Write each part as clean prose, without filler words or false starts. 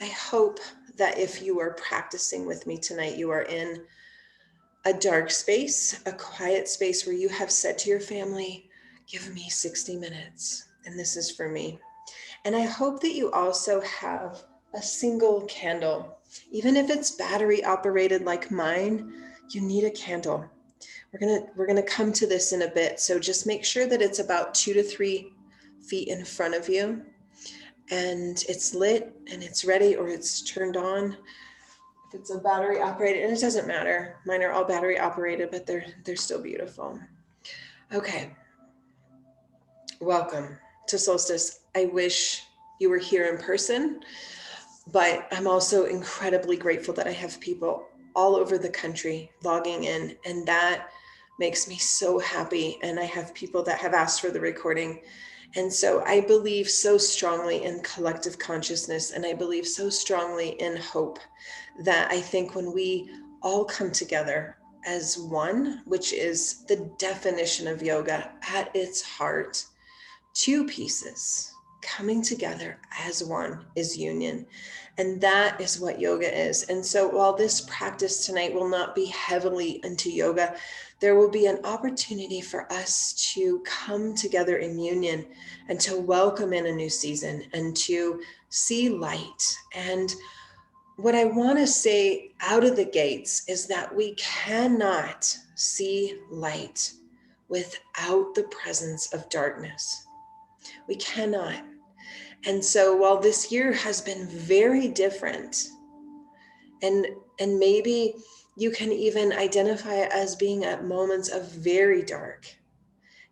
I hope that if you are practicing with me tonight, you are in a dark space, a quiet space where you have said to your family, give me 60 minutes, and this is for me. And I hope that you also have a single candle. Even if it's battery operated like mine, you need a candle. We're gonna come to this in a bit. So just make sure that it's about 2 to 3 feet in front of you, and it's lit and it's ready, or it's turned on. If it's a battery operated, and it doesn't matter. Mine are all battery operated, but they're still beautiful. Okay. Welcome to Solstice. I wish you were here in person, but I'm also incredibly grateful that I have people all over the country logging in, and that makes me so happy. And I have people that have asked for the recording. And so I believe so strongly in collective consciousness, and I believe so strongly in hope, that I think when we all come together as one, which is the definition of yoga at its heart, two pieces coming together as one is union. And that is what yoga is. And so while this practice tonight will not be heavily into yoga, there will be an opportunity for us to come together in union and to welcome in a new season and to see light. And what I want to say out of the gates is that we cannot see light without the presence of darkness. We cannot. And so while this year has been very different, and maybe you can even identify it as being at moments of very dark,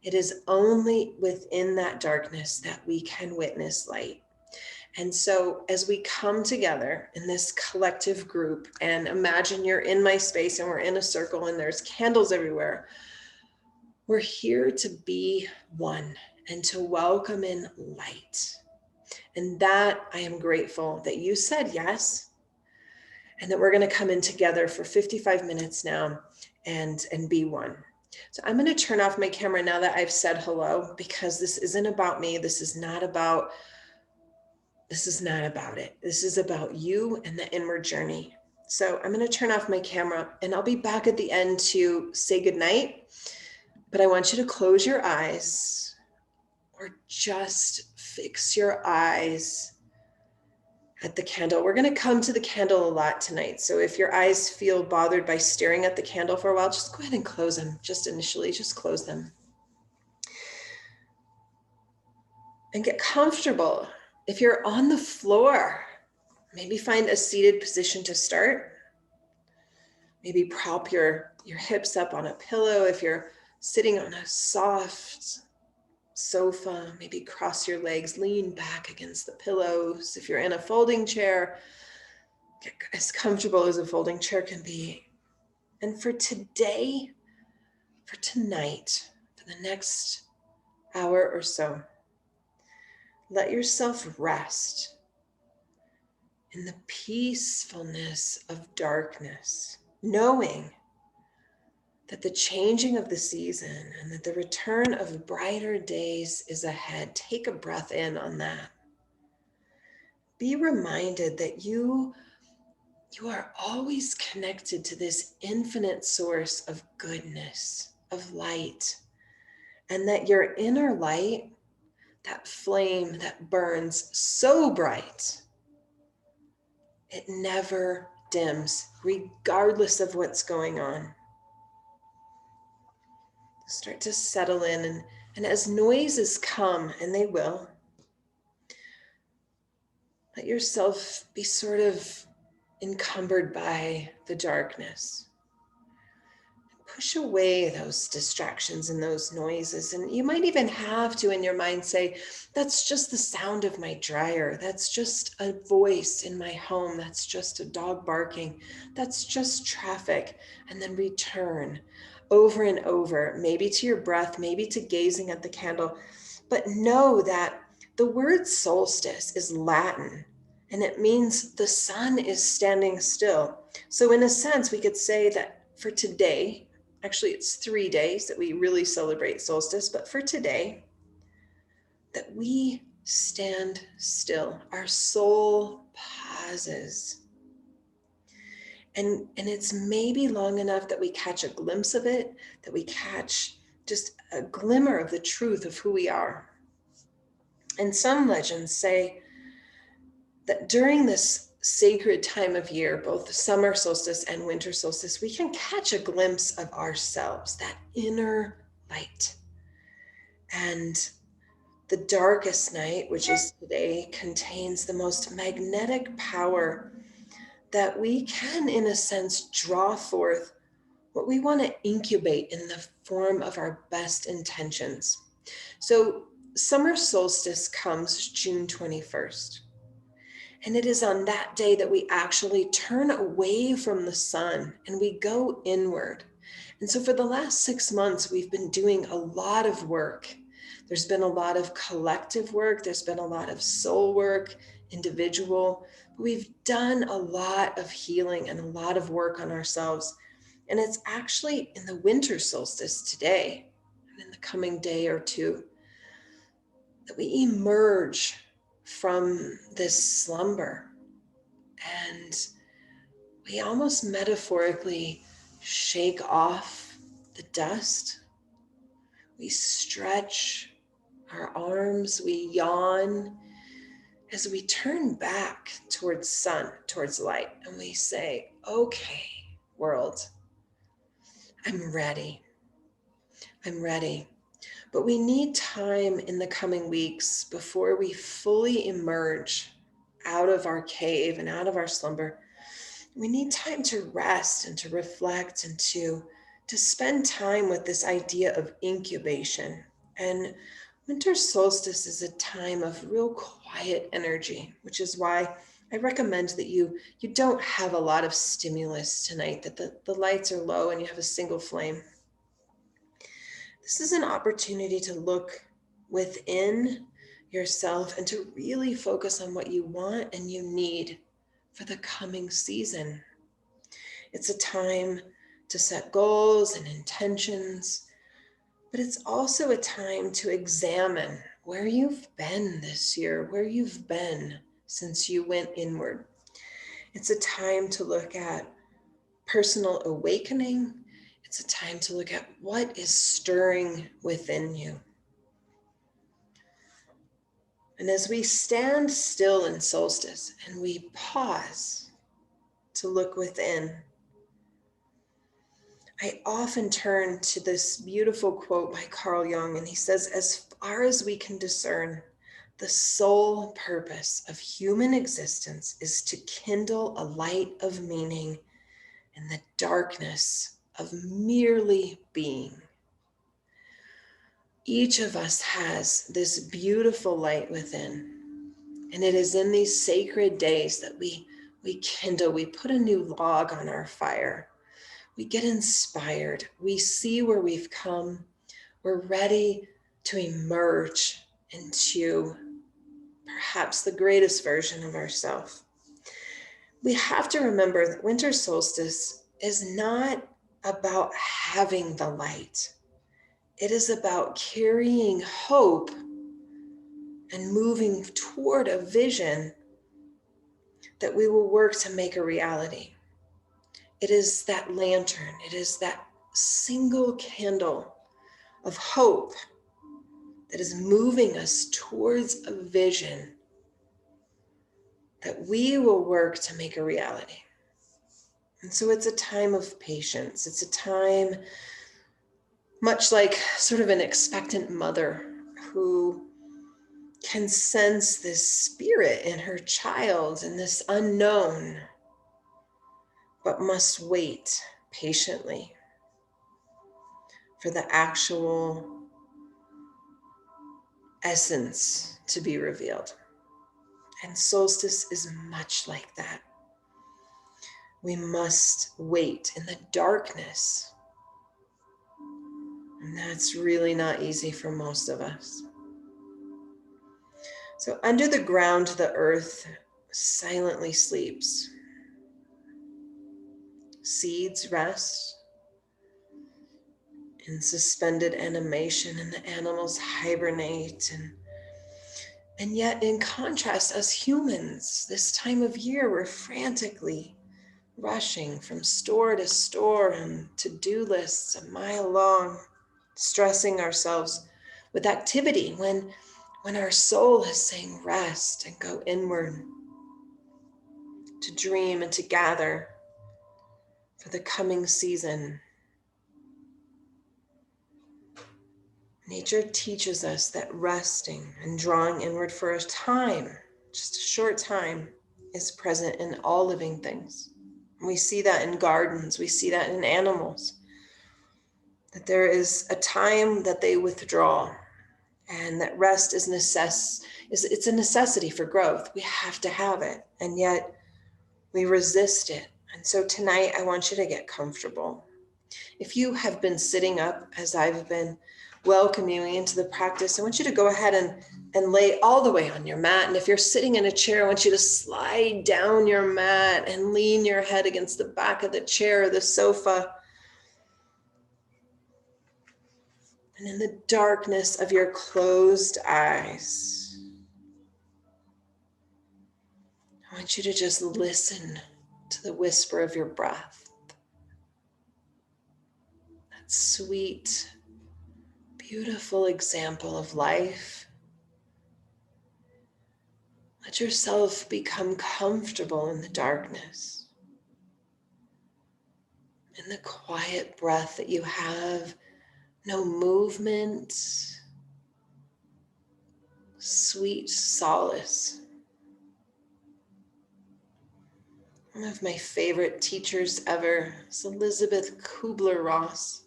it is only within that darkness that we can witness light. And so as we come together in this collective group, and imagine you're in my space and we're in a circle and there's candles everywhere, we're here to be one and to welcome in light. And that I am grateful that you said yes, and that we're going to come in together for 55 minutes now and be one. So I'm going to turn off my camera now that I've said hello, because this isn't about me. This is not about it. This is about you and the inward journey. So I'm going to turn off my camera, and I'll be back at the end to say goodnight. But I want you to close your eyes, or just fix your eyes at the candle. We're going to come to the candle a lot tonight. So if your eyes feel bothered by staring at the candle for a while, just go ahead and close them. Just initially, just close them. And get comfortable. If you're on the floor, maybe find a seated position to start. Maybe prop your hips up on a pillow. If you're sitting on a soft sofa, maybe cross your legs, lean back against the pillows. If you're in a folding chair, get as comfortable as a folding chair can be. And for today, for tonight, for the next hour or so, let yourself rest in the peacefulness of darkness, knowing that the changing of the season and that the return of brighter days is ahead. Take a breath in on that. Be reminded that you are always connected to this infinite source of goodness, of light, and that your inner light, that flame that burns so bright, it never dims, regardless of what's going on. Start to settle in, and as noises come, and they will, let yourself be sort of encumbered by the darkness. Push away those distractions and those noises. And you might even have to, in your mind, say, that's just the sound of my dryer. That's just a voice in my home. That's just a dog barking. That's just traffic. And then return over and over, maybe to your breath, maybe to gazing at the candle. But know that the word solstice is Latin, and it means the sun is standing still. So in a sense, we could say that for today, actually it's 3 days that we really celebrate solstice, but for today, that we stand still. Our soul pauses. And it's maybe long enough that we catch a glimpse of it, that we catch just a glimmer of the truth of who we are. And some legends say that during this sacred time of year, both the summer solstice and winter solstice, we can catch a glimpse of ourselves, that inner light. And the darkest night, which is today, contains the most magnetic power that we can, in a sense, draw forth what we want to incubate in the form of our best intentions. So summer solstice comes June 21st. And it is on that day that we actually turn away from the sun and we go inward. And so for the last 6 months, we've been doing a lot of work. There's been a lot of collective work. There's been a lot of soul work, individual. We've done a lot of healing and a lot of work on ourselves. And it's actually in the winter solstice today, and in the coming day or two, that we emerge from this slumber. And we almost metaphorically shake off the dust. We stretch our arms, we yawn as we turn back towards sun, towards light, and we say, okay, world, I'm ready. I'm ready. But we need time in the coming weeks before we fully emerge out of our cave and out of our slumber. We need time to rest and to reflect and to spend time with this idea of incubation. And winter solstice is a time of real quiet energy, which is why I recommend that you don't have a lot of stimulus tonight, that the lights are low and you have a single flame. This is an opportunity to look within yourself and to really focus on what you want and you need for the coming season. It's a time to set goals and intentions, but it's also a time to examine where you've been this year, where you've been since you went inward. It's a time to look at personal awakening. It's a time to look at what is stirring within you. And as we stand still in solstice and we pause to look within, I often turn to this beautiful quote by Carl Jung, and he says, as far as we can discern, the sole purpose of human existence is to kindle a light of meaning in the darkness of merely being. Each of us has this beautiful light within, and it is in these sacred days that we kindle, we put a new log on our fire. We get inspired. We see where we've come. We're ready to emerge into perhaps the greatest version of ourselves. We have to remember that winter solstice is not about having the light. It is about carrying hope and moving toward a vision that we will work to make a reality. It is that lantern. It is that single candle of hope that is moving us towards a vision that we will work to make a reality. And so it's a time of patience. It's a time much like sort of an expectant mother who can sense this spirit in her child and this unknown, but must wait patiently for the actual essence to be revealed. And solstice is much like that. We must wait in the darkness. And that's really not easy for most of us. So under the ground, the earth silently sleeps. Seeds rest in suspended animation, and the animals hibernate, And yet, in contrast, as humans, this time of year, we're frantically rushing from store to store and to-do lists a mile long, stressing ourselves with activity when our soul is saying rest and go inward, to dream and to gather for the coming season. Nature teaches us that resting and drawing inward for a time, just a short time, is present in all living things. We see that in gardens, we see that in animals, that there is a time that they withdraw, and that rest is it's a necessity for growth. We have to have it, and yet we resist it. And so tonight I want you to get comfortable. If you have been sitting up as I've been, welcoming you into the practice, I want you to go ahead and lay all the way on your mat. And if you're sitting in a chair, I want you to slide down your mat and lean your head against the back of the chair or the sofa. And in the darkness of your closed eyes, I want you to just listen to the whisper of your breath. That sweet, beautiful example of life. Let yourself become comfortable in the darkness, in the quiet breath that you have, no movement, sweet solace. One of my favorite teachers ever is Elizabeth Kubler-Ross,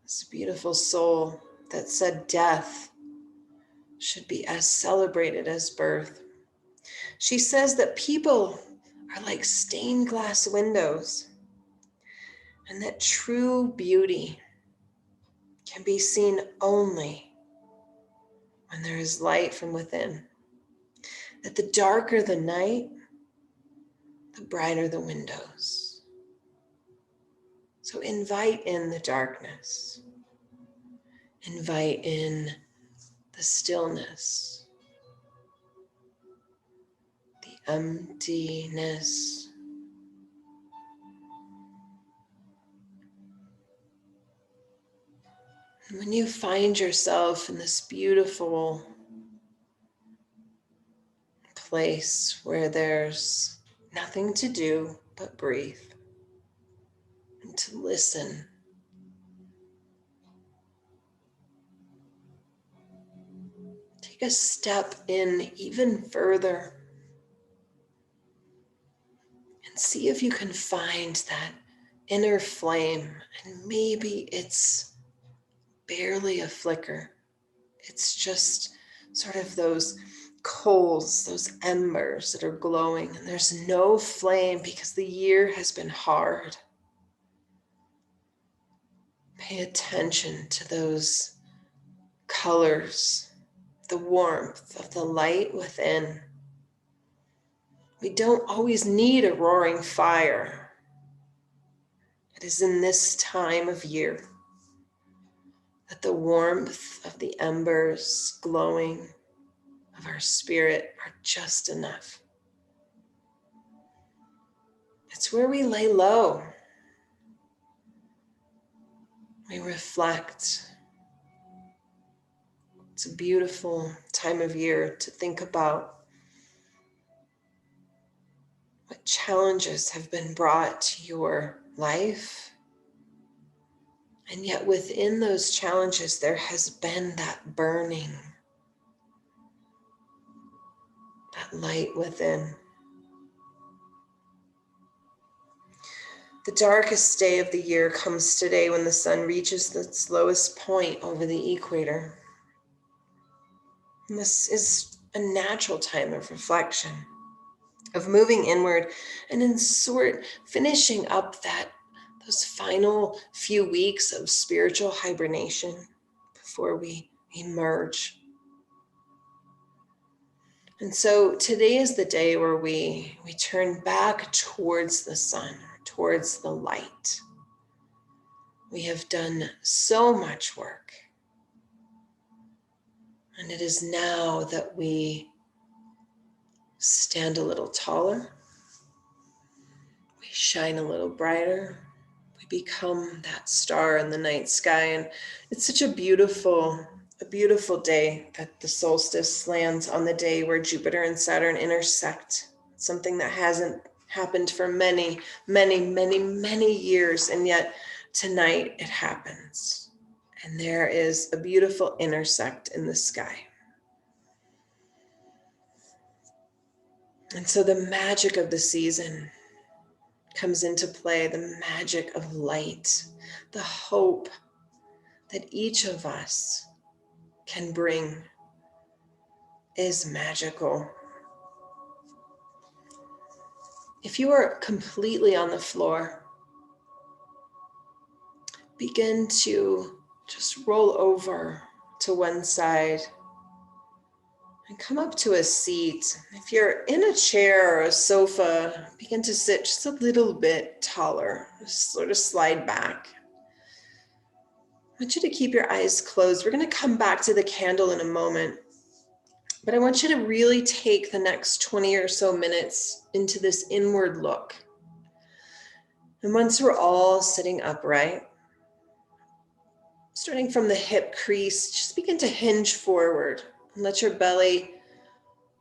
this beautiful soul that said death should be as celebrated as birth. She says that people are like stained glass windows, and that true beauty can be seen only when there is light from within. That the darker the night, the brighter the windows. So invite in the darkness. Invite in the stillness, the emptiness. And when you find yourself in this beautiful place where there's nothing to do but breathe and to listen, take a step in even further and see if you can find that inner flame. And maybe it's barely a flicker. It's just sort of those coals, those embers that are glowing, and there's no flame because the year has been hard. Pay attention to those colors, the warmth of the light within. We don't always need a roaring fire. It is in this time of year that the warmth of the embers glowing of our spirit are just enough. It's where we lay low. We reflect. It's a beautiful time of year to think about what challenges have been brought to your life. And yet within those challenges, there has been that burning, that light within. The darkest day of the year comes today when the sun reaches its lowest point over the equator. And this is a natural time of reflection, of moving inward and in sort finishing up those final few weeks of spiritual hibernation before we emerge. And so today is the day where we turn back towards the sun, towards the light. We have done so much work. And it is now that we stand a little taller, we shine a little brighter, we become that star in the night sky. And it's such a beautiful day that the solstice lands on the day where Jupiter and Saturn intersect, something that hasn't happened for many, many, many, many years. And yet tonight it happens. And there is a beautiful intersect in the sky. And so the magic of the season comes into play, the magic of light, the hope that each of us can bring is magical. If you are completely on the floor, begin to just roll over to one side and come up to a seat. If you're in a chair or a sofa, begin to sit just a little bit taller, just sort of slide back. I want you to keep your eyes closed. We're going to come back to the candle in a moment, but I want you to really take the next 20 or so minutes into this inward look. And once we're all sitting upright, starting from the hip crease, just begin to hinge forward and let your belly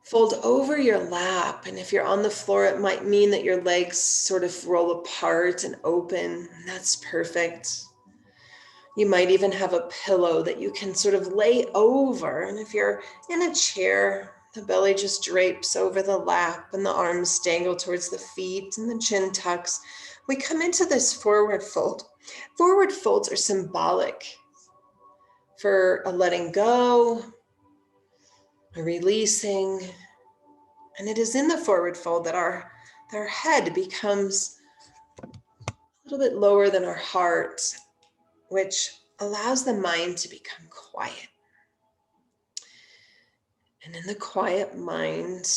fold over your lap. And if you're on the floor, it might mean that your legs sort of roll apart and open. And that's perfect. You might even have a pillow that you can sort of lay over. And if you're in a chair, the belly just drapes over the lap and the arms dangle towards the feet and the chin tucks. We come into this forward fold. Forward folds are symbolic for a letting go, a releasing. And it is in the forward fold that our head becomes a little bit lower than our heart, which allows the mind to become quiet. And in the quiet mind,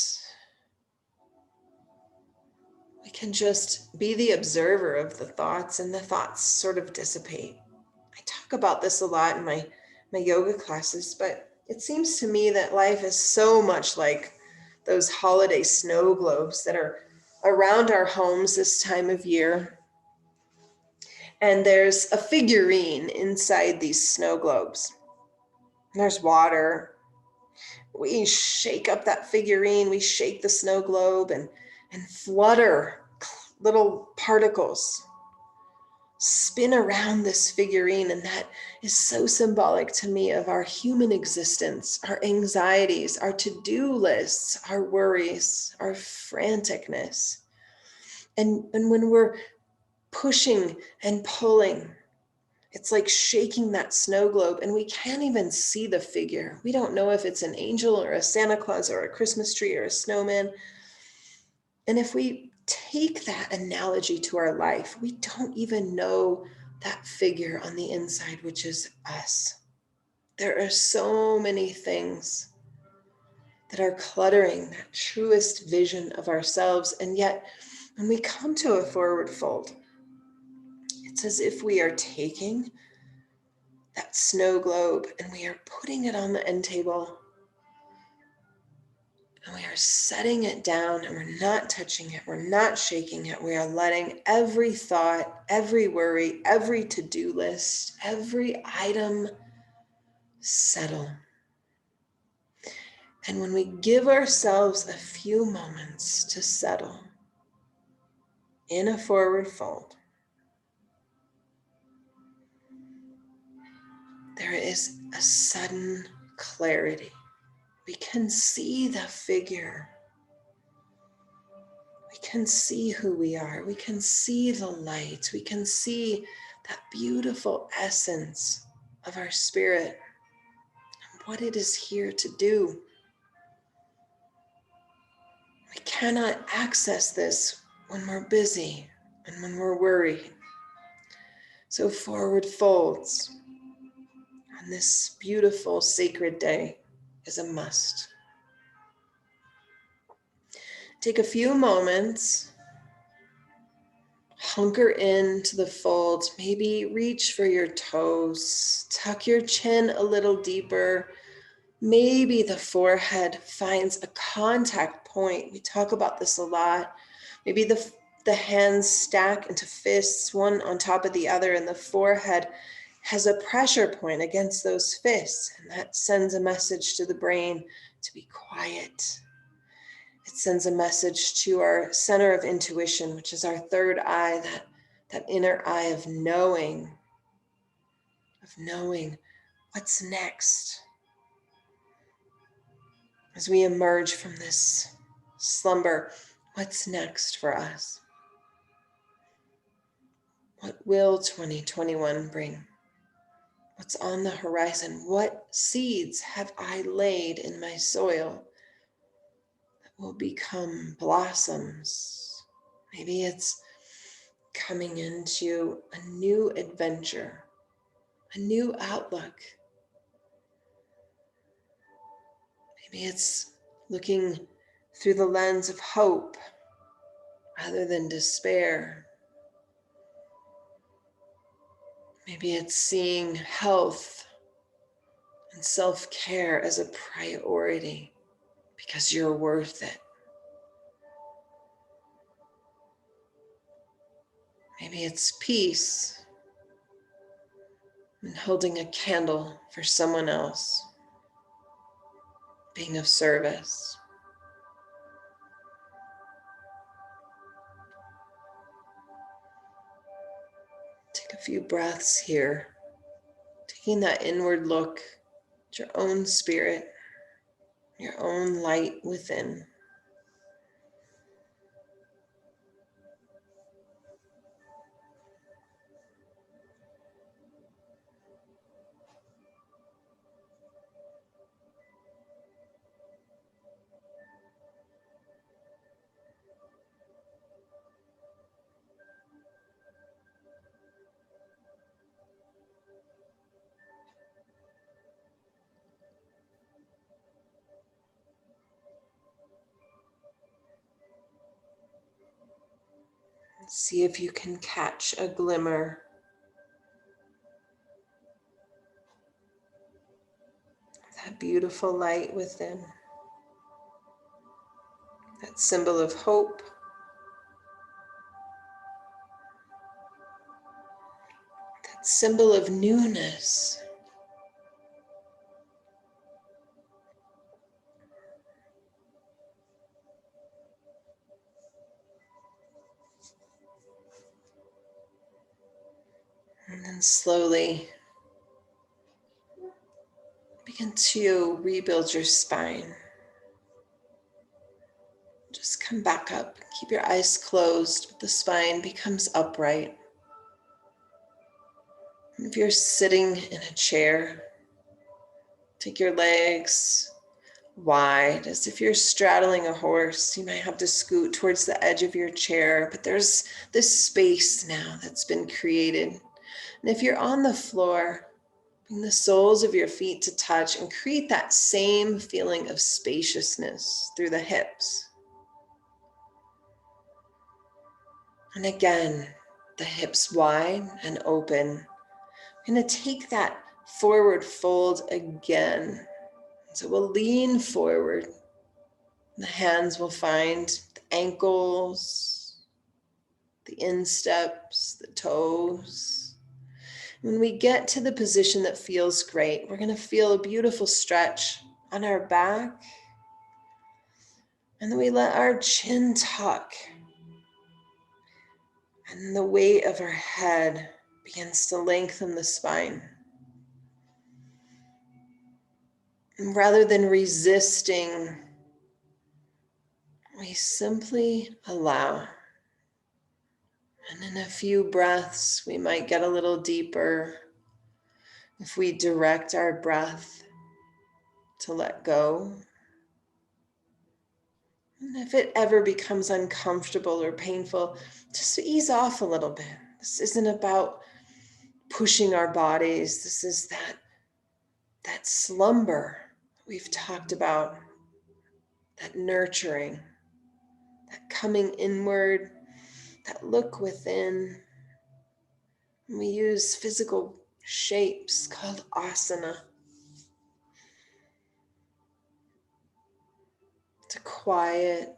we can just be the observer of the thoughts, and the thoughts sort of dissipate. I talk about this a lot in my yoga classes, but it seems to me that life is so much like those holiday snow globes that are around our homes this time of year. And there's a figurine inside these snow globes. And there's water. We shake up that figurine, we shake the snow globe and flutter little particles spin around this figurine. And that is so symbolic to me of our human existence, our anxieties, our to-do lists, our worries, our franticness. And when we're pushing and pulling, it's like shaking that snow globe, and we can't even see the figure. We don't know if it's an angel or a Santa Claus or a Christmas tree or a snowman. And if we take that analogy to our life, we don't even know that figure on the inside, which is us. There are so many things that are cluttering that truest vision of ourselves. And yet, when we come to a forward fold, it's as if we are taking that snow globe and we are putting it on the end table. And we are setting it down, and we're not touching it. We're not shaking it. We are letting every thought, every worry, every to-do list, every item settle. And when we give ourselves a few moments to settle in a forward fold, there is a sudden clarity. We can see the figure. We can see who we are. We can see the light. We can see that beautiful essence of our spirit and what it is here to do. We cannot access this when we're busy and when we're worried. So forward folds on this beautiful sacred day is a must. Take a few moments, hunker into the folds, maybe reach for your toes, tuck your chin a little deeper, Maybe the forehead finds a contact point. We talk about this a lot. Maybe the hands stack into fists, one on top of the other, and the forehead has a pressure point against those fists. And that sends a message to the brain to be quiet. It sends a message to our center of intuition, which is our third eye, that inner eye of knowing what's next. As we emerge from this slumber, what's next for us? What will 2021 bring? What's on the horizon? What seeds have I laid in my soil that will become blossoms? Maybe it's coming into a new adventure, a new outlook. Maybe it's looking through the lens of hope rather than despair. Maybe it's seeing health and self-care as a priority because you're worth it. Maybe it's peace and holding a candle for someone else, being of service. Take a few breaths here, taking that inward look at your own spirit, your own light within. See if you can catch a glimmer of that beautiful light within, that symbol of hope, that symbol of newness. And then slowly begin to rebuild your spine. Just come back up. Keep your eyes closed, but the spine becomes upright. And if you're sitting in a chair, take your legs wide, as if you're straddling a horse. You might have to scoot towards the edge of your chair, but there's this space now that's been created. And if you're on the floor, bring the soles of your feet to touch and create that same feeling of spaciousness through the hips. And again, the hips wide and open. I'm going to take that forward fold again. So we'll lean forward. The hands will find the ankles, the insteps, the toes. When we get to the position that feels great, we're going to feel a beautiful stretch on our back. And then we let our chin tuck. And the weight of our head begins to lengthen the spine. And rather than resisting, we simply allow. And in a few breaths, we might get a little deeper if we direct our breath to let go. And if it ever becomes uncomfortable or painful, just ease off a little bit. This isn't about pushing our bodies. This is that slumber we've talked about, that nurturing, that coming inward, that look within. And we use physical shapes called asana. to quiet,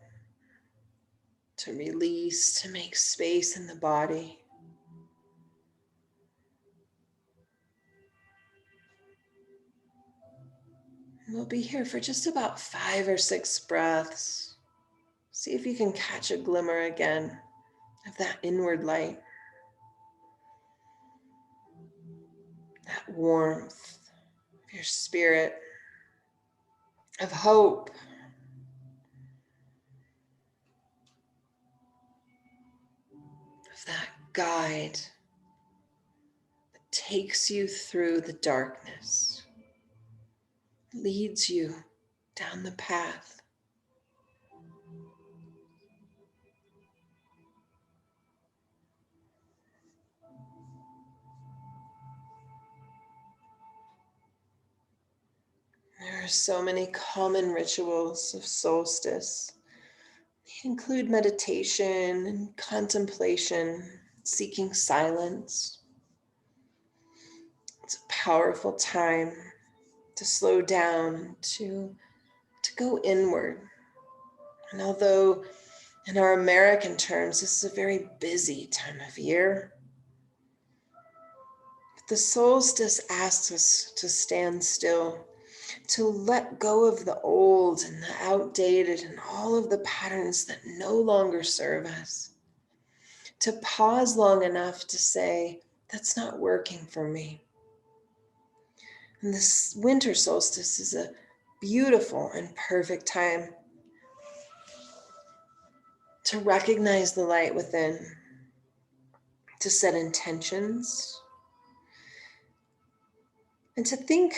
to release, to make space in the body. And we'll be here for just about 5 or 6 breaths. See if you can catch a glimmer again of that inward light, that warmth of your spirit, of hope, of that guide that takes you through the darkness, leads you down the path. There are so many common rituals of solstice. They include meditation and contemplation, seeking silence. It's a powerful time to slow down, to go inward. And although in our American terms, this is a very busy time of year, the solstice asks us to stand still, to let go of the old and the outdated and all of the patterns that no longer serve us, to pause long enough to say, that's not working for me. And this winter solstice is a beautiful and perfect time to recognize the light within, to set intentions, and to think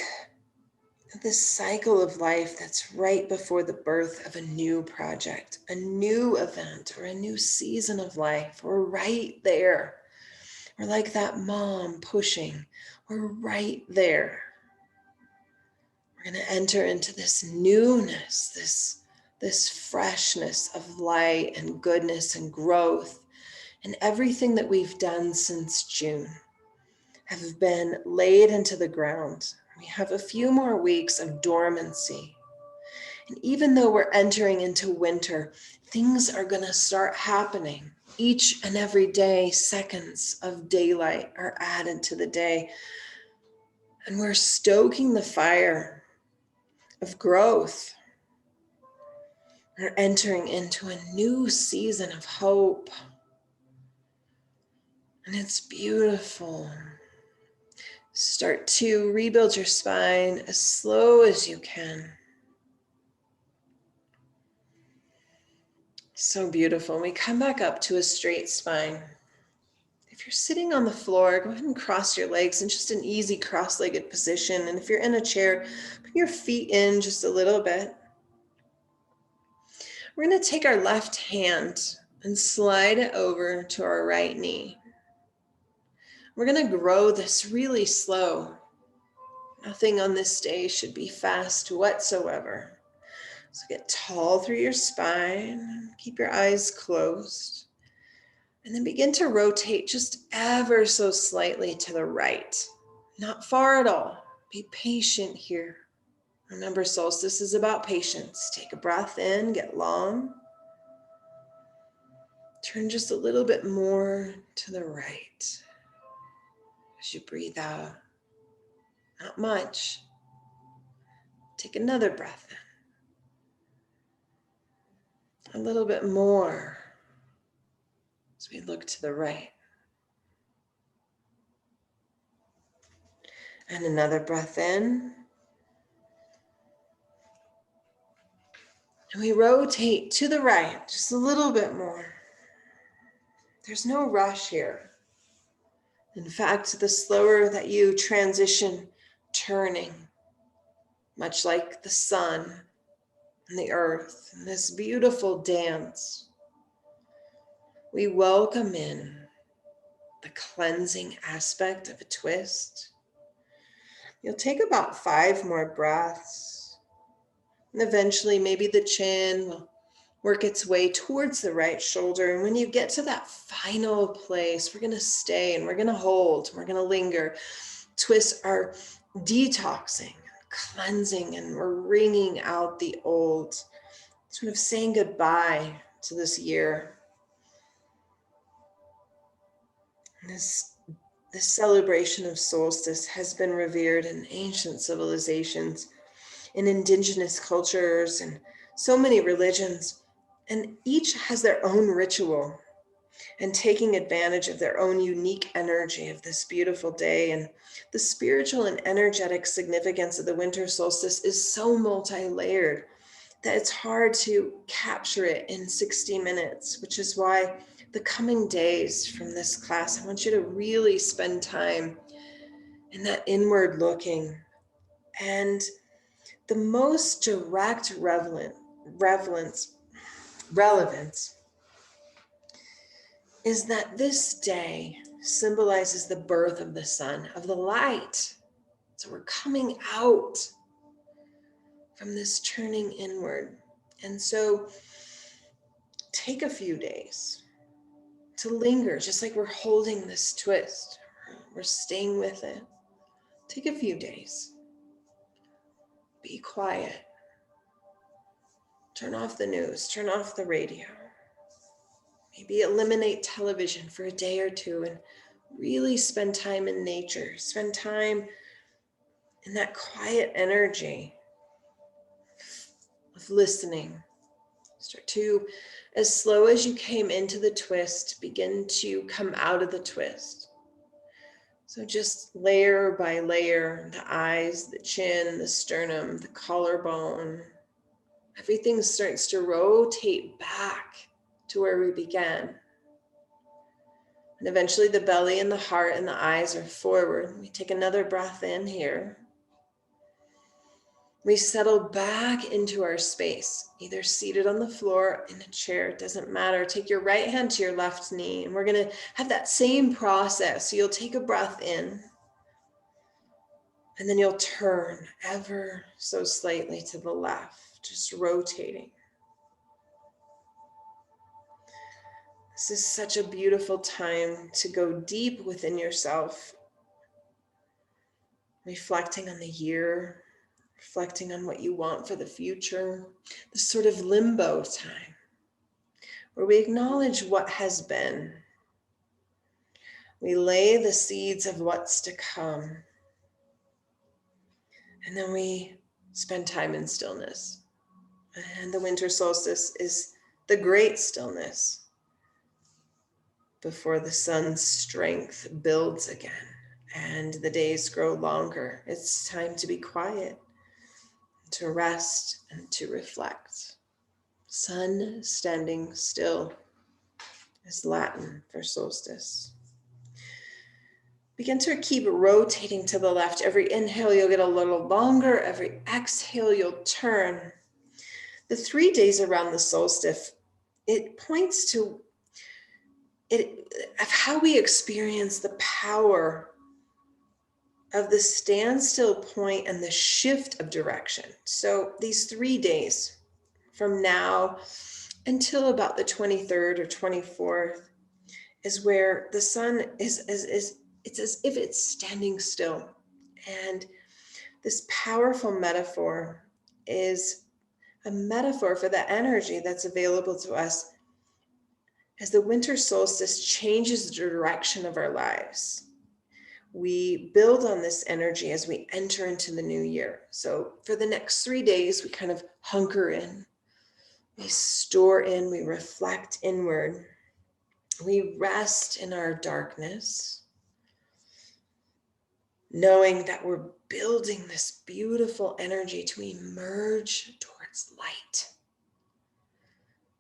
of this cycle of life that's right before the birth of a new project, a new event, or a new season of life. We're right there. We're like that mom pushing. We're right there. We're going to enter into this newness, this freshness of light and goodness and growth. And everything that we've done since June have been laid into the ground. We have a few more weeks of dormancy. And even though we're entering into winter, things are going to start happening. Each and every day, seconds of daylight are added to the day. And we're stoking the fire of growth. We're entering into a new season of hope. And it's beautiful. Start to rebuild your spine as slow as you can. So beautiful. We come back up to a straight spine. If you're sitting on the floor, go ahead and cross your legs in just an easy cross-legged position. And if you're in a chair, put your feet in just a little bit. We're going to take our left hand and slide it over to our right knee. We're going to grow this really slow. Nothing on this day should be fast whatsoever. So get tall through your spine, keep your eyes closed, and then begin to rotate just ever so slightly to the right. Not far at all. Be patient here. Remember, solstice is about patience. Take a breath in, get long. Turn just a little bit more to the right as you breathe out. Not much. Take another breath in. A little bit more as we look to the right. And another breath in. And we rotate to the right just a little bit more. There's no rush here. In fact, the slower that you transition turning, much like the sun and the earth, and this beautiful dance, we welcome in the cleansing aspect of a twist. You'll take about 5 more breaths, and eventually maybe the chin will work its way towards the right shoulder. And when you get to that final place, we're going to stay and we're going to hold, we're going to linger. Twists are detoxing, cleansing, and we're wringing out the old. sort of saying goodbye to this year. This celebration of solstice has been revered in ancient civilizations, in indigenous cultures, and so many religions, and each has their own ritual and taking advantage of their own unique energy of this beautiful day. And the spiritual and energetic significance of the winter solstice is so multi-layered that it's hard to capture it in 60 minutes, which is why the coming days from this class, I want you to really spend time in that inward looking. And the most direct relevance is that this day symbolizes the birth of the sun, of the light. So we're coming out from this turning inward. And so take a few days to linger, just like we're holding this twist. We're staying with it. Take a few days. Be quiet. Turn off the news, turn off the radio. Maybe eliminate television for a day or two and really spend time in nature. Spend time in that quiet energy of listening. Start to, as slow as you came into the twist, begin to come out of the twist. So just layer by layer, the eyes, the chin, the sternum, the collarbone, everything starts to rotate back to where we began. And eventually the belly and the heart and the eyes are forward. We take another breath in here. We settle back into our space, either seated on the floor, in a chair, it doesn't matter. Take your right hand to your left knee, and we're gonna have that same process. So you'll take a breath in, and then you'll turn ever so slightly to the left, just rotating. This is such a beautiful time to go deep within yourself, reflecting on the year, reflecting on what you want for the future, this sort of limbo time where we acknowledge what has been. We lay the seeds of what's to come, and then we spend time in stillness. And the winter solstice is the great stillness before the sun's strength builds again and the days grow longer. It's time to be quiet, to rest, and to reflect. Sun standing still is Latin for solstice. Begin to keep rotating to the left. Every inhale, you'll get a little longer. Every exhale, you'll turn. The 3 days around the solstice, it points to of how we experience the power of the standstill point and the shift of direction. So these 3 days from now until about the 23rd or 24th is where the sun is it's as if it's standing still. And this powerful metaphor is a metaphor for the energy that's available to us as the winter solstice changes the direction of our lives. We build on this energy as we enter into the new year. So for the next 3 days, we kind of hunker in, we store in, we reflect inward, we rest in our darkness, knowing that we're building this beautiful energy to emerge towards light,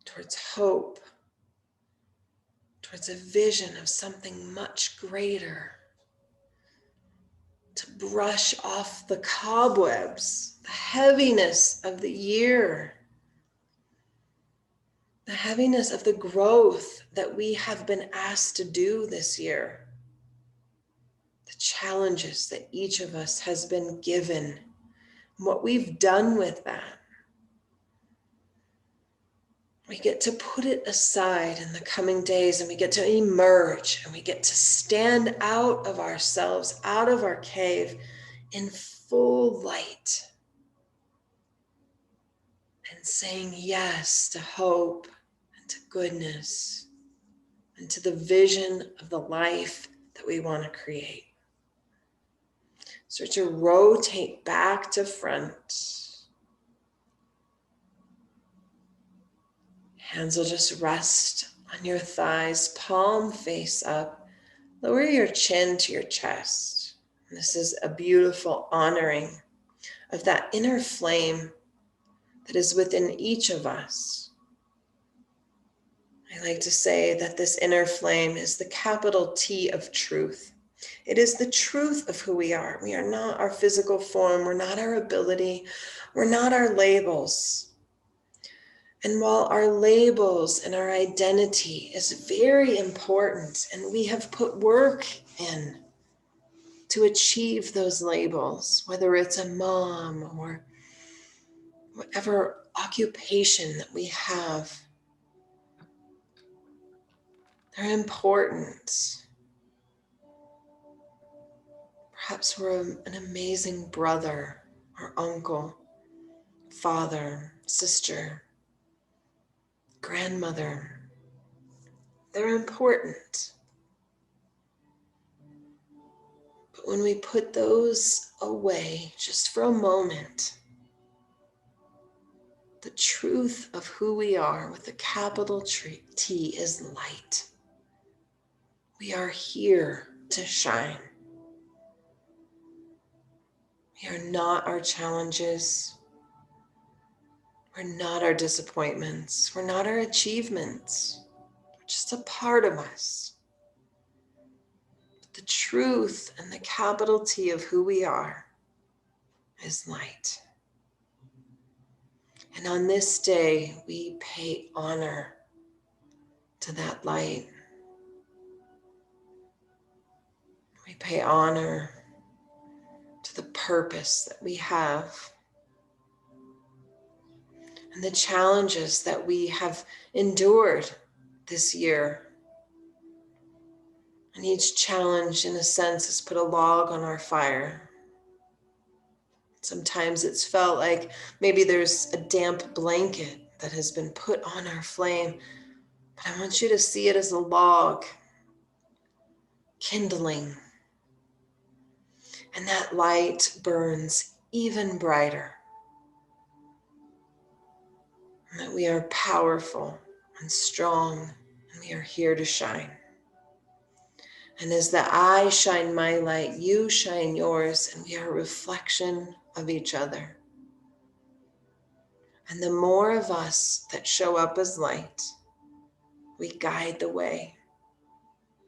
towards hope, towards a vision of something much greater, to brush off the cobwebs, the heaviness of the year, the heaviness of the growth that we have been asked to do this year, the challenges that each of us has been given, and what we've done with that. We get to put it aside in the coming days, and we get to emerge, and we get to stand out of ourselves, out of our cave in full light. And and saying yes to hope and to goodness and to the vision of the life that we want to create. Start to rotate back to front. Hands will just rest on your thighs, palm face up. Lower your chin to your chest. And this is a beautiful honoring of that inner flame that is within each of us. I like to say that this inner flame is the capital T of truth. It is the truth of who we are. We are not our physical form. We're not our ability. We're not our labels. And while our labels and our identity is very important, and we have put work in to achieve those labels, whether it's a mom or whatever occupation that we have, they're important. Perhaps we're an amazing brother or uncle, father, sister, grandmother. They're important. But when we put those away just for a moment, the truth of who we are with a capital T is light. We are here to shine. We are not our challenges. We're not our disappointments. We're not our achievements. They're just a part of us. But the truth and the capital T of who we are is light. And on this day, we pay honor to that light. We pay honor to the purpose that we have and the challenges that we have endured this year. And each challenge, in a sense, has put a log on our fire. Sometimes it's felt like maybe there's a damp blanket that has been put on our flame, but I want you to see it as a log kindling. And that light burns even brighter. And that we are powerful and strong, and we are here to shine. And as the I shine my light, you shine yours, and we are a reflection of each other. And the more of us that show up as light, we guide the way.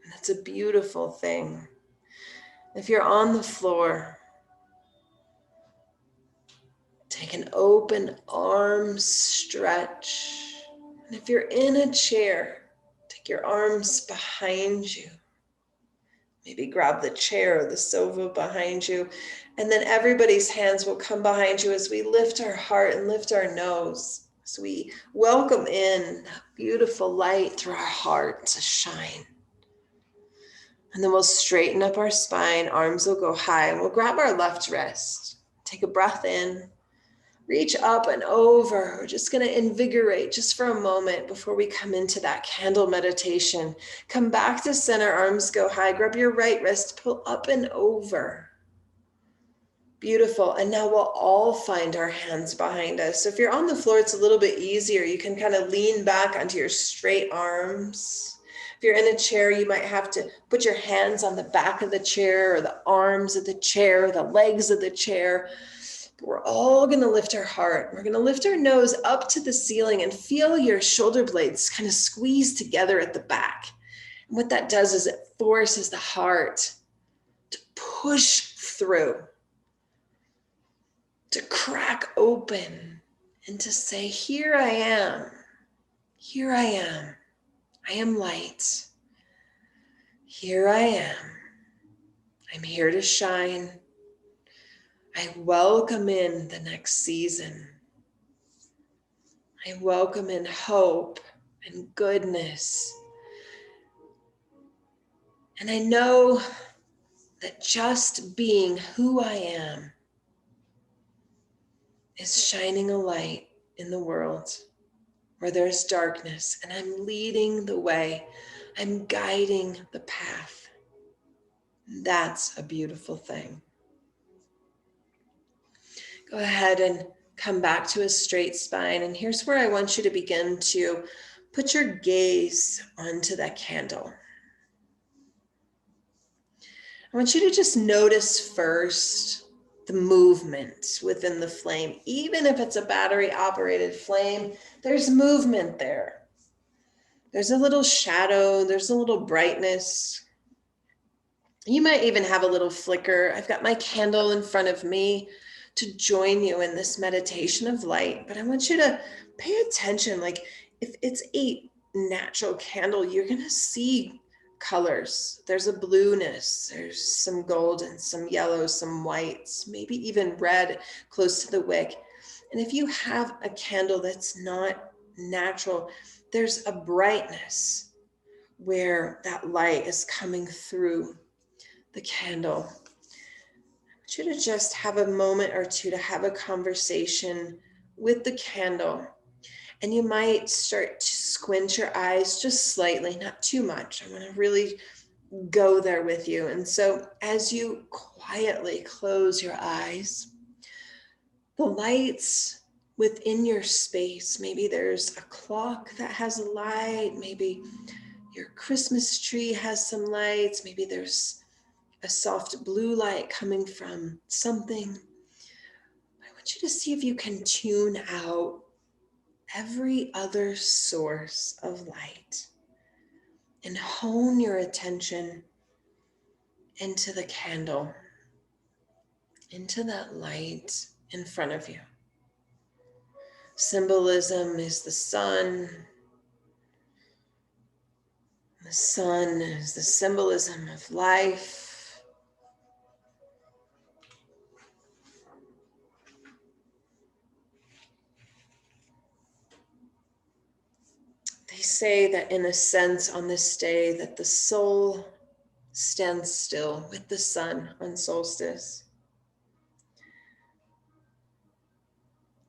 And that's a beautiful thing. If you're on the floor, take an open arm stretch. And if you're in a chair, take your arms behind you. Maybe grab the chair or the sofa behind you. And then everybody's hands will come behind you as we lift our heart and lift our nose. So we welcome in that beautiful light through our heart to shine. And then we'll straighten up our spine. Arms will go high. And we'll grab our left wrist. Take a breath in. Reach up and over. We're just going to invigorate just for a moment before we come into that candle meditation. Come back to center, arms go high. Grab your right wrist, pull up and over. Beautiful. And now we'll all find our hands behind us. So if you're on the floor, it's a little bit easier. You can kind of lean back onto your straight arms. If you're in a chair, you might have to put your hands on the back of the chair or the arms of the chair, or the legs of the chair. We're all going to lift our heart. We're going to lift our nose up to the ceiling and feel your shoulder blades kind of squeeze together at the back. And what that does is it forces the heart to push through, to crack open, and to say, here I am. Here I am. I am light. Here I am. I'm here to shine. I welcome in the next season. I welcome in hope and goodness. And I know that just being who I am is shining a light in the world where there's darkness, and I'm leading the way. I'm guiding the path. That's a beautiful thing. Go ahead and come back to a straight spine. And here's where I want you to begin to put your gaze onto that candle. I want you to just notice first the movement within the flame. Even if it's a battery operated flame, there's movement there. There's a little shadow, there's a little brightness. You might even have a little flicker. I've got my candle in front of me to join you in this meditation of light, but I want you to pay attention. Like if it's a natural candle, you're gonna see colors. There's a blueness, there's some golden, some yellow, some whites, maybe even red close to the wick. And if you have a candle that's not natural, there's a brightness where that light is coming through the candle. I want you to just have a moment or two to have a conversation with the candle. And you might start to squint your eyes just slightly, not too much. I want to really go there with you. And so as you quietly close your eyes, the lights within your space, maybe there's a clock that has a light, maybe your Christmas tree has some lights, maybe there's a soft blue light coming from something. I want you to see if you can tune out every other source of light and hone your attention into the candle, into that light in front of you. Symbolism is the sun. The sun is the symbolism of life. They say that in a sense on this day that the soul stands still with the sun on solstice.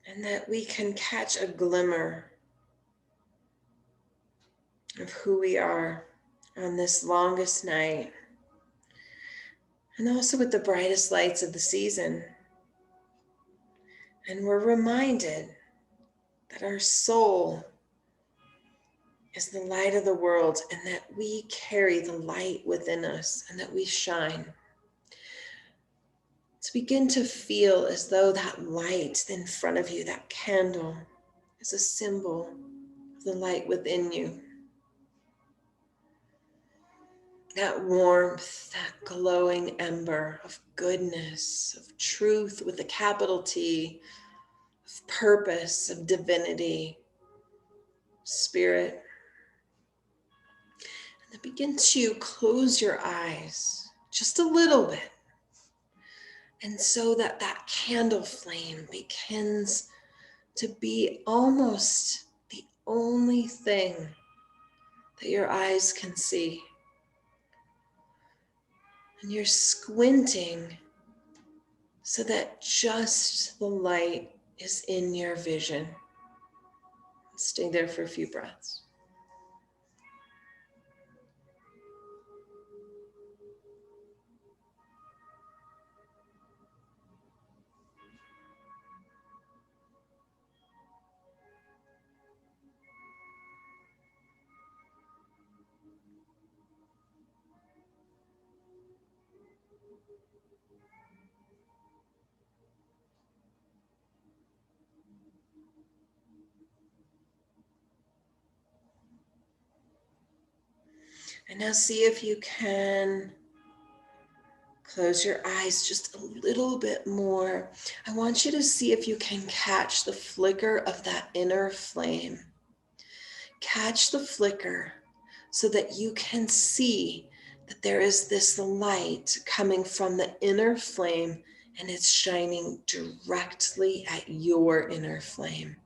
And that we can catch a glimmer of who we are on this longest night. And also with the brightest lights of the season. And we're reminded that our soul is the light of the world and that we carry the light within us and that we shine. To begin to feel as though that light in front of you, that candle, is a symbol of the light within you. That warmth, that glowing ember of goodness, of truth with a capital T, of purpose, of divinity, spirit. And then begin to close your eyes just a little bit. And so that that candle flame begins to be almost the only thing that your eyes can see. And you're squinting so that just the light is in your vision. Stay there for a few breaths. And now see if you can close your eyes just a little bit more. I want you to see if you can catch the flicker of that inner flame. Catch the flicker so that you can see that there is this light coming from the inner flame and it's shining directly at your inner flame.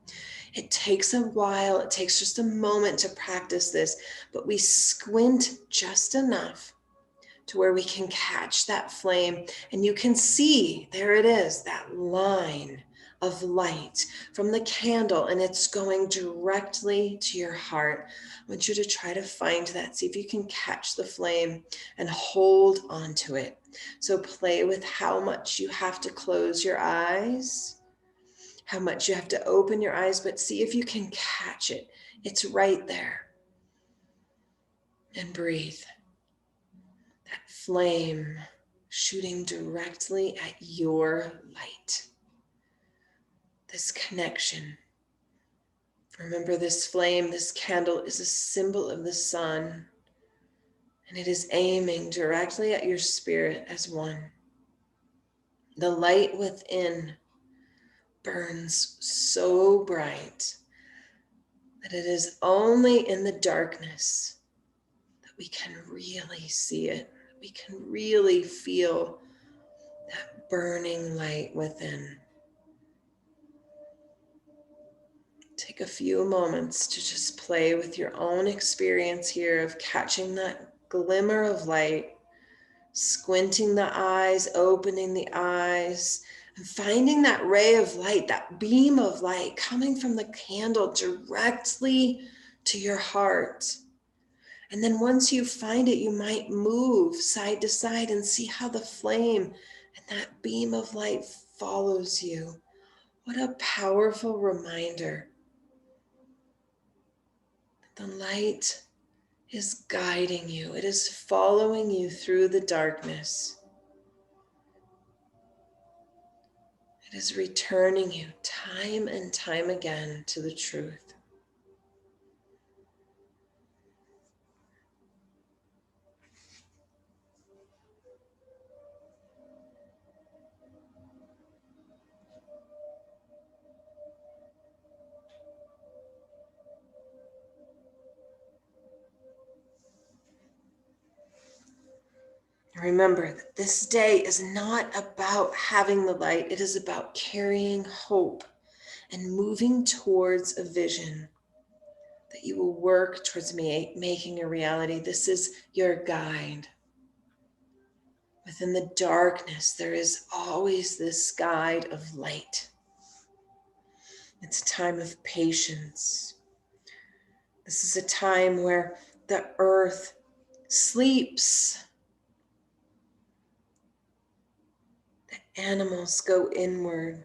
It takes a while, it takes just a moment to practice this, but we squint just enough to where we can catch that flame and you can see, there it is, that line of light from the candle, and it's going directly to your heart. I want you to try to find that. See if you can catch the flame and hold on to it. So play with how much you have to close your eyes, how much you have to open your eyes, but see if you can catch it. It's right there. And breathe. That flame shooting directly at your light. This connection. Remember, this flame, this candle is a symbol of the sun, and it is aiming directly at your spirit as one. The light within burns so bright that it is only in the darkness that we can really see it. We can really feel that burning light within. Take a few moments to just play with your own experience here of catching that glimmer of light, squinting the eyes, opening the eyes, and finding that ray of light, that beam of light coming from the candle directly to your heart. And then once you find it, you might move side to side and see how the flame and that beam of light follows you. What a powerful reminder. The light is guiding you. It is following you through the darkness. It is returning you time and time again to the truth. Remember that this day is not about having the light. It is about carrying hope and moving towards a vision that you will work towards making a reality. This is your guide. Within the darkness, there is always this guide of light. It's a time of patience. This is a time where the earth sleeps. The animals go inward.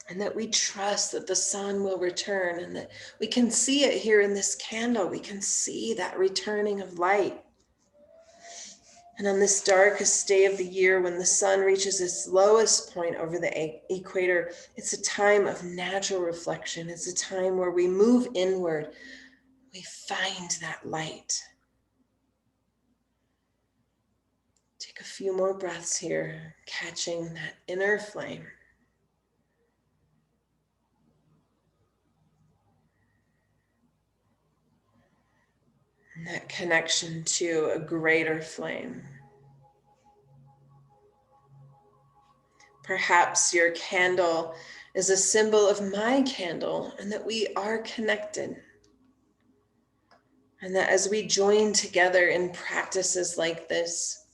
And that we trust that the sun will return, and that we can see it here in this candle. We can see that returning of light. And on this darkest day of the year, when the sun reaches its lowest point over the equator, it's a time of natural reflection. It's a time where we move inward. We find that light. Take a few more breaths here, catching that inner flame. And that connection to a greater flame. Perhaps your candle is a symbol of my candle, and that we are connected. And that as we join together in practices like this,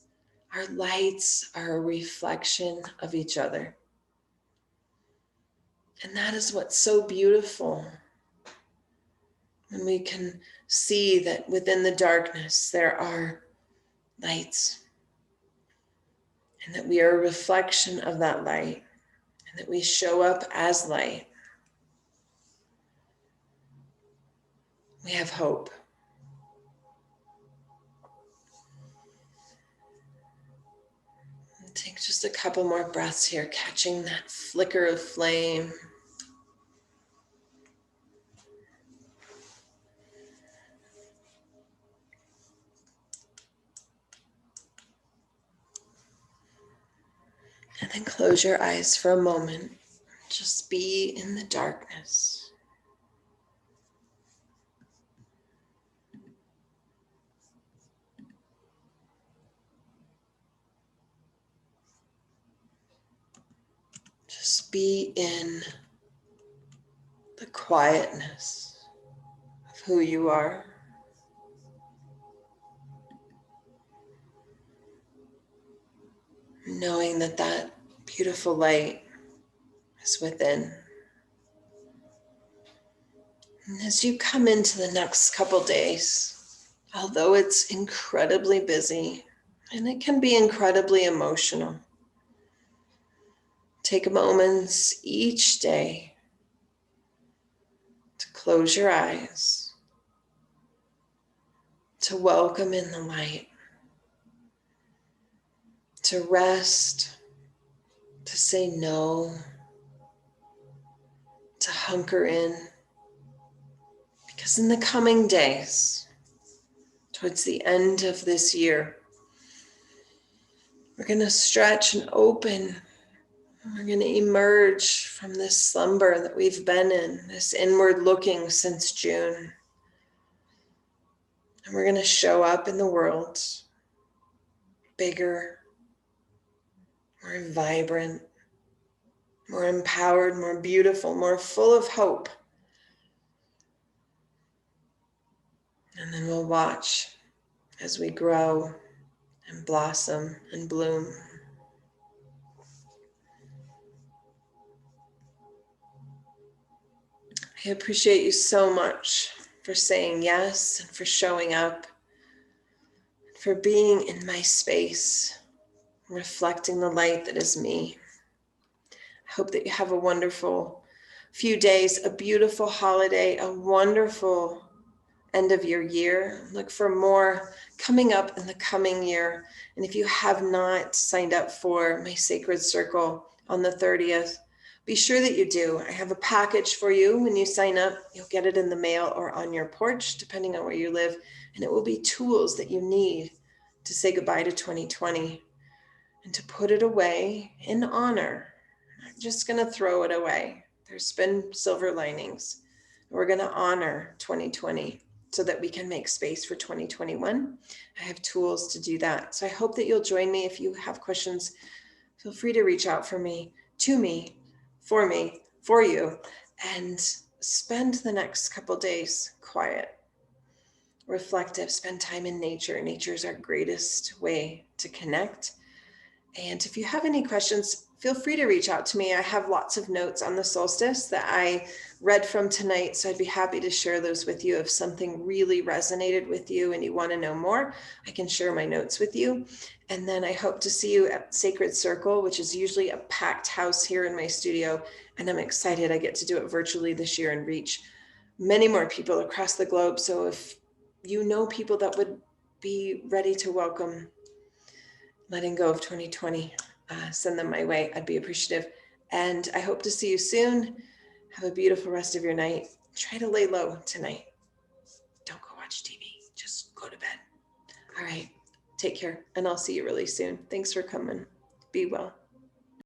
our lights are a reflection of each other. And that is what's so beautiful. When we can see that within the darkness there are lights, and that we are a reflection of that light, and that we show up as light. We have hope. And take just a couple more breaths here, catching that flicker of flame. And then close your eyes for a moment. Just be in the darkness. Just be in the quietness of who you are. Knowing that that beautiful light is within. And as you come into the next couple days, although it's incredibly busy and it can be incredibly emotional, take moments each day to close your eyes, to welcome in the light, to rest, to say no, to hunker in. Because in the coming days, towards the end of this year, we're going to stretch and open. We're going to emerge from this slumber that we've been in, this inward looking since June. And we're going to show up in the world bigger, more vibrant, more empowered, more beautiful, more full of hope. And then we'll watch as we grow and blossom and bloom. I appreciate you so much for saying yes and for showing up, for being in my space, reflecting the light that is me. I hope that you have a wonderful few days, a beautiful holiday, a wonderful end of your year. Look for more coming up in the coming year. And if you have not signed up for my Sacred Circle on the 30th, be sure that you do. I have a package for you when you sign up. You'll get it in the mail or on your porch, depending on where you live. And it will be tools that you need to say goodbye to 2020 and to put it away in honor. I'm not just going to throw it away. There's been silver linings. We're going to honor 2020 so that we can make space for 2021. I have tools to do that. So I hope that you'll join me. If you have questions, feel free to reach out to me, for you, and spend the next couple days quiet, reflective, spend time in nature. Nature is our greatest way to connect. And if you have any questions, feel free to reach out to me. I have lots of notes on the solstice that I read from tonight, so I'd be happy to share those with you. If something really resonated with you and you want to know more, I can share my notes with you. And then I hope to see you at Sacred Circle, which is usually a packed house here in my studio. And I'm excited I get to do it virtually this year and reach many more people across the globe. So if you know people that would be ready to welcome letting go of 2020, send them my way. I'd be appreciative. And I hope to see you soon. Have a beautiful rest of your night. Try to lay low tonight. Don't go watch TV. Just go to bed. All right. Take care. And I'll see you really soon. Thanks for coming. Be well.